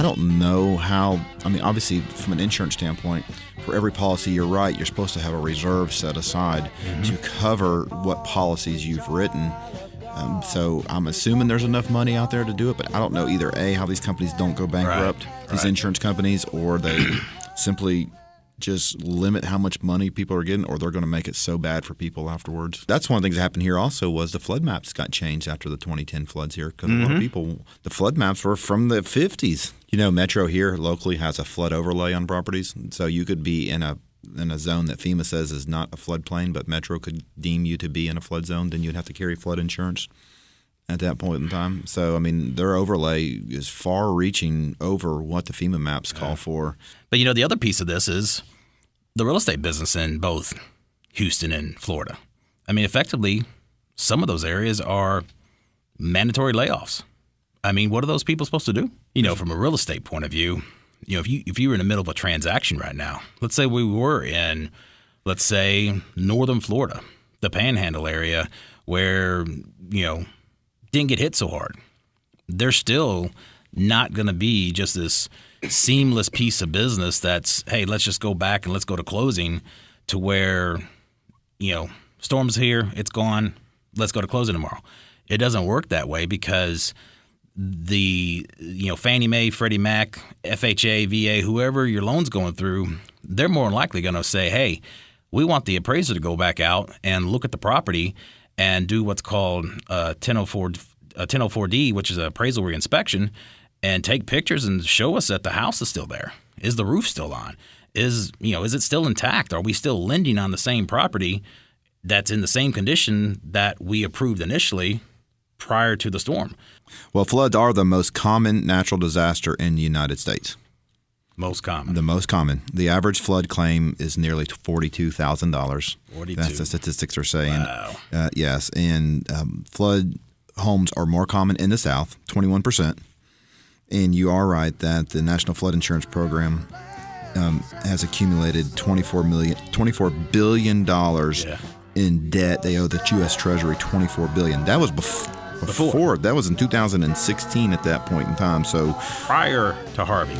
don't know how. I mean, obviously, from an insurance standpoint, for every policy, you're right, you're supposed to have a reserve set aside to cover what policies you've written. So I'm assuming there's enough money out there to do it, but I don't know either A, how these companies don't go bankrupt, these insurance companies, or they simply just limit how much money people are getting, or they're going to make it so bad for people afterwards. That's one of the things that happened here also was the flood maps got changed after the 2010 floods here because a lot of people, the flood maps were from the 50s. You know, Metro here locally has a flood overlay on properties, so you could be in a zone that FEMA says is not a floodplain, but Metro could deem you to be in a flood zone, then you'd have to carry flood insurance at that point in time. So, I mean, their overlay is far-reaching over what the FEMA maps call for. But, you know, the other piece of this is the real estate business in both Houston and Florida. I mean, effectively, some of those areas are mandatory layoffs. I mean, what are those people supposed to do? You know, from a real estate point of view, you know, if you were in the middle of a transaction right now, let's say we were in, let's say, northern Florida, the Panhandle area, where, you know, didn't get hit so hard. There's still not going to be just this seamless piece of business that's, hey, let's just go back and let's go to closing, to where, you know, storm's here, it's gone, let's go to closing tomorrow. It doesn't work that way because the, you know, Fannie Mae, Freddie Mac, FHA, VA, whoever your loan's going through, they're more than likely going to say, hey, we want the appraiser to go back out and look at the property and do what's called 1004D, which is an appraisal reinspection, and take pictures and show us that the house is still there. Is the roof still on? Is it still intact? Are we still lending on the same property that's in the same condition that we approved initially prior to the storm? Well, floods are the most common natural disaster in the United States. Most common. The most common. The average flood claim is nearly $42,000. 42. That's the statistics are saying. Wow. Yes, and flood homes are more common in the South, 21%. And you are right that the National Flood Insurance Program has accumulated $24 billion in debt. They owe the U.S. Treasury $24 billion. That was before. That was in 2016 at that point in time. So prior to Harvey.